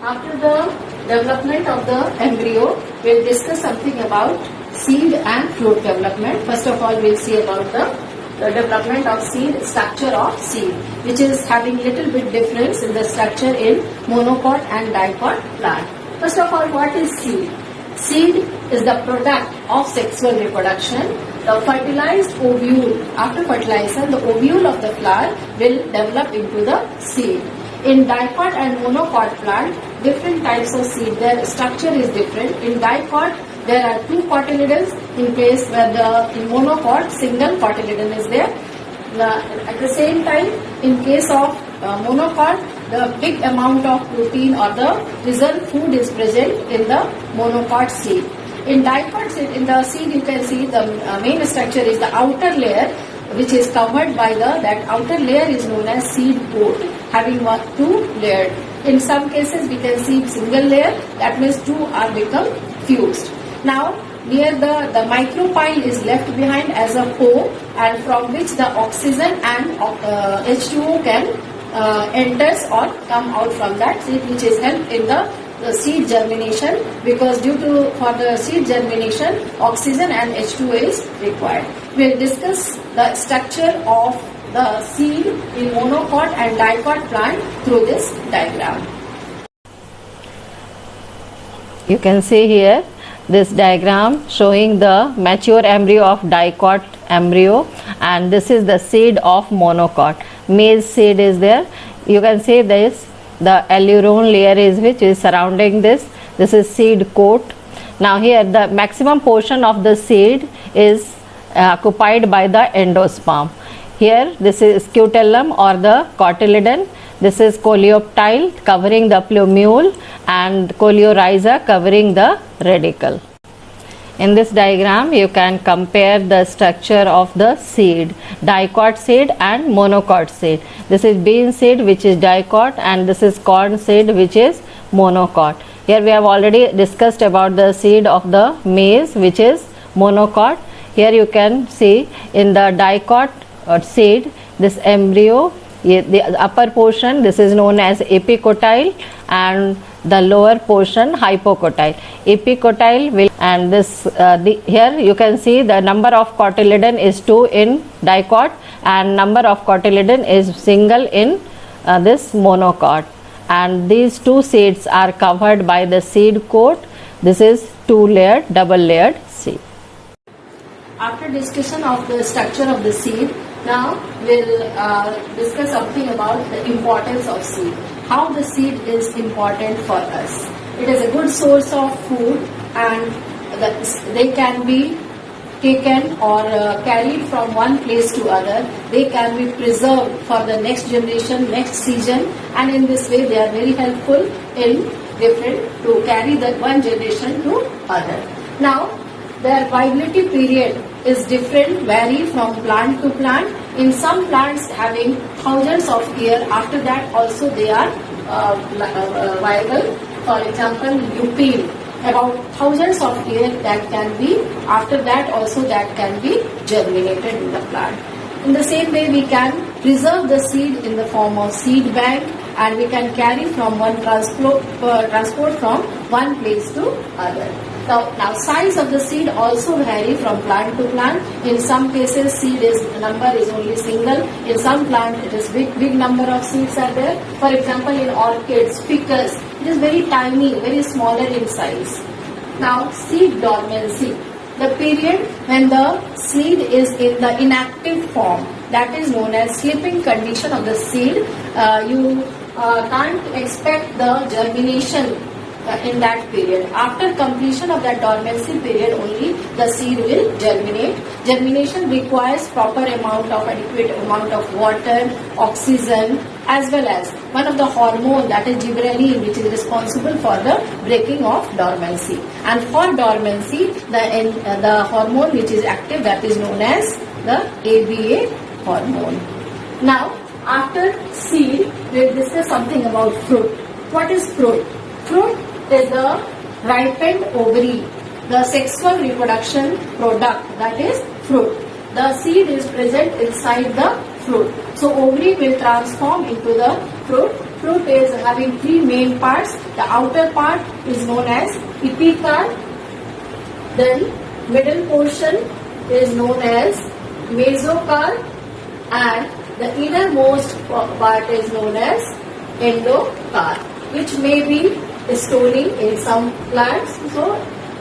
After the development of the embryo, we'll discuss something about seed and fruit development. First of all, we'll see about the development of seed, structure of seed, which is having little bit difference in the structure in monocot and dicot plant. First of all, what is seed? Seed is the product of sexual reproduction. The fertilized ovule, after fertilization, the ovule of the flower will develop into the seed. In dicot and monocot plant, different types of seed, their structure is different. In dicot, there are two cotyledons, in case where in monocot, single cotyledon is there. At the same time, in case of monocot, the big amount of protein or the reserve food is present in the monocot seed. In dicot seed, in the seed you can see the main structure is the outer layer, which is covered by that outer layer is known as seed coat, having two layers. In some cases we can see single layer, that means two are become fused. Now near the micropyle is left behind as a core, and from which the oxygen and H2O can enters or come out from that seed, which is helped in the seed germination, because for the seed germination oxygen and H2O is required. We will discuss the structure of the seed in monocot and dicot plant through this diagram. You can see here this diagram showing the mature embryo of dicot embryo, and this is the seed of monocot. Maize seed is there. You can see this, the aileron layer is which is surrounding this. This is seed coat. Now here the maximum portion of the seed is occupied by the endosperm. Here this is scutellum or the cotyledon. This is coleoptile covering the plumule, and coleorhiza covering the radicle. In this diagram you can compare the structure of the seed, dicot seed and monocot seed. This is bean seed which is dicot, and this is corn seed which is monocot. Here we have already discussed about the seed of the maize which is monocot. Here you can see in the dicot seed, this embryo, the upper portion, this is known as epicotyle, and the lower portion hypocotyle. Epicotyle will, and this here you can see the number of cotyledon is 2 in dicot, and number of cotyledon is single in this monocot, and these two seeds are covered by the seed coat. This is double layered seed. After discussion of the structure of the seed, now we'll discuss something about the importance of seed. How the seed is important for us. It is a good source of food, and they can be taken or carried from one place to other. They can be preserved for the next generation, next season, and in this way they are very helpful in to carry that one generation to other. Now their viability period is different, vary from plant to plant. In some plants having thousands of years, after that also they are viable. For example, lupine, about thousands of years that can be, after that also that can be germinated in the plant. In the same way we can preserve the seed in the form of seed bank, and we can carry from one transport from one place to other. Now size of the seed also vary from plant to plant. In some cases seed number is only single. In some plant it is big number of seeds are there. For example, in orchids, ficus, it is very tiny, very smaller in size. Now seed dormancy, the period when the seed is in the inactive form, that is known as sleeping condition of the seed. You can't expect the germination in that period. After completion of that dormancy period only the seed will germinate. Germination requires adequate amount of water, oxygen, as well as one of the hormone, that is gibberellin, which is responsible for the breaking of dormancy. And for dormancy the hormone which is active, that is known as the ABA hormone. Now after seed we will discuss something about fruit. What is fruit? Fruit is the ripened ovary, the sexual reproduction product, that is fruit. The seed is present inside the fruit. So ovary will transform into the fruit. fruit is having three main parts. The outer part is known as epicarp, then middle portion is known as mesocarp, and the innermost part is known as endocarp, which may be stony in some plants. So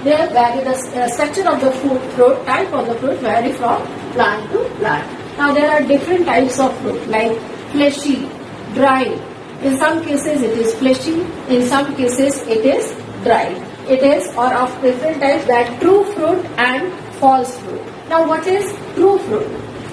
they vary, the structure of the fruit, type of the fruit vary from plant to plant. Now there are different types of fruit like fleshy, dry. In some cases it is fleshy, in some cases it is dry. It is or of different types, that true fruit and false fruit. Now what is true fruit?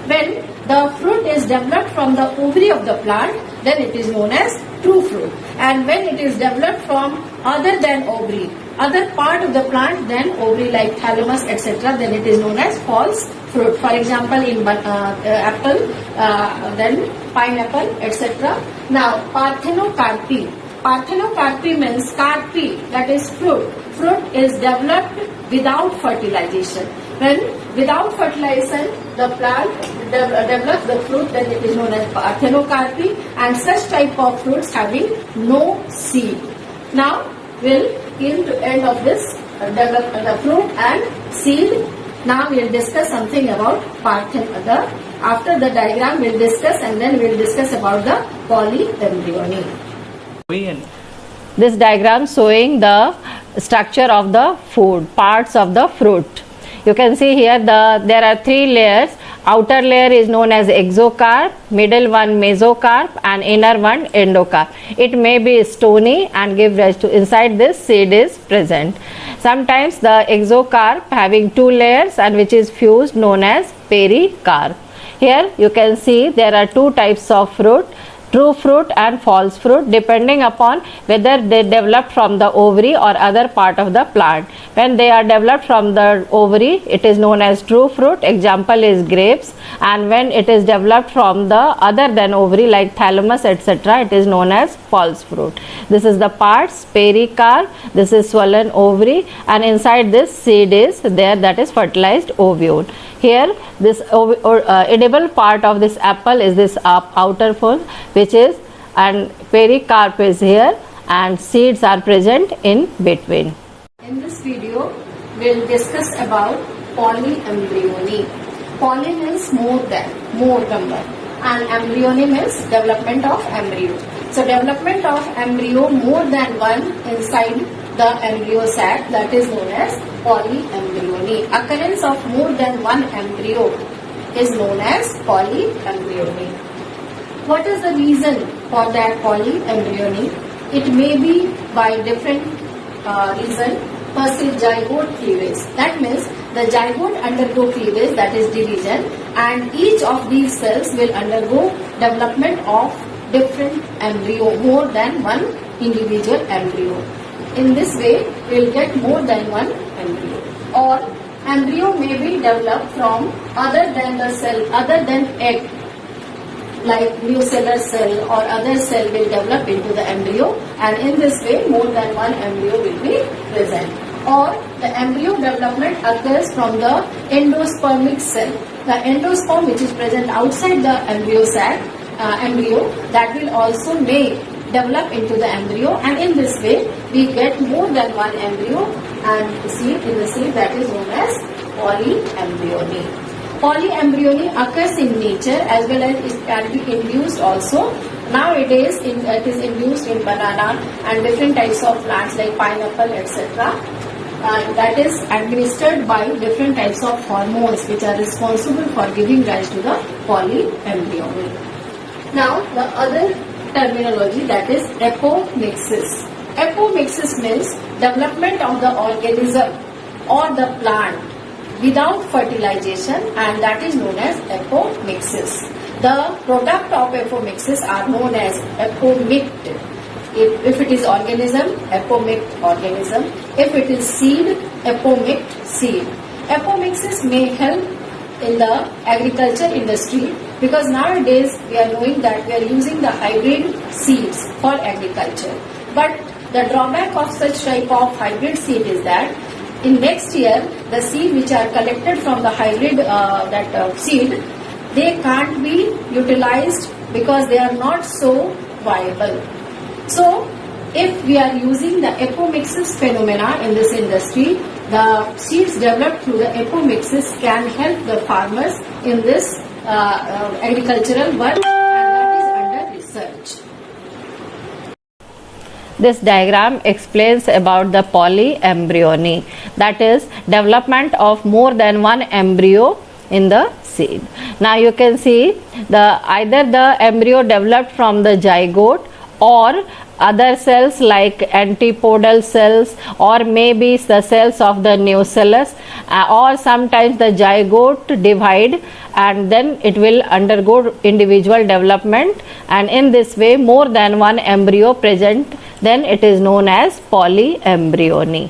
When the fruit is developed from the ovary of the plant, then it is known as true fruit. And when it is developed from other than ovary, other part of the plant than ovary like thalamus etc., then it is known as false fruit. For example, in apple, then pineapple etc. Now parthenocarpy. Parthenocarpy means carpy, that is fruit. Fruit is developed without fertilization. When without fertilization the plant develops the fruit, then it is known as parthenocarpy, and such type of fruits having no seed. Now we'll come to end of this the fruit and seed. Now we'll discuss something about after the diagram we'll discuss, and then we'll discuss about the polyembryony. This diagram showing the structure of the food, parts of the fruit. You can see here there are three layers. Outer layer is known as exocarp, middle one mesocarp, and inner one endocarp. It may be stony and give rise to, inside this seed is present. Sometimes the exocarp having two layers and which is fused, known as pericarp. Here you can see there are two types of fruit, true fruit and false fruit, depending upon whether they developed from the ovary or other part of the plant. When they are developed from the ovary, it is known as true fruit, example is grapes, and when it is developed from the other than ovary like thalamus etc., it is known as false fruit. This is the parts, pericarp, this is swollen ovary, and inside this seed is there, that is fertilized ovule. Here this edible part of this apple is this outer fold, which is, and pericarp is here, and seeds are present in between. In this video, we'll discuss about polyembryony. Poly means more than, more number, and embryony means development of embryo. So development of embryo more than one inside the embryo sac, that is known as polyembryony. Occurrence of more than one embryo is known as polyembryony. What is the reason for that polyembryony? It may be by different reason. First is zygote cleavage. That means the zygote undergo cleavage, that is division, and each of these cells will undergo development of different embryo, more than one individual embryo. In this way, we will get more than one embryo. Or embryo may be developed from other than the cell, other than egg, like nucellular cell or other cell will develop into the embryo, and in this way more than one embryo will be present. Or the embryo development occurs from the endospermic cell. The endosperm which is present outside the embryo sac, embryo, that will also may develop into the embryo, and in this way we get more than one embryo and seed in the seed, that is known as polyembryony. Polyembryony occurs in nature as well as it can be induced also. Nowadays it is induced in banana and different types of plants like pineapple etc. That is administered by different types of hormones which are responsible for giving rise to the polyembryony. Now the other terminology, that is apomixis. Apomixis means development of the organism or the plant without fertilization, and that is known as apomixis. The product of apomixis are known as apomict. If it is organism, apomict organism. If it is seed, apomict seed. Apomixis may help in the agriculture industry, because nowadays we are knowing that we are using the hybrid seeds for agriculture. But the drawback of such type of hybrid seed is that in next year the seed which are collected from the hybrid seed, they can't be utilized because they are not so viable. So, if we are using the apomixis phenomena in this industry, the seeds developed through the apomixis can help the farmers in this agricultural work, and that is under research. This diagram explains about the polyembryony, that is development of more than one embryo in the seed. Now you can see either the embryo developed from the zygote or other cells like antipodal cells, or maybe the cells of the nucellus, or sometimes the zygote divide and then it will undergo individual development, and in this way more than one embryo present, then it is known as polyembryony.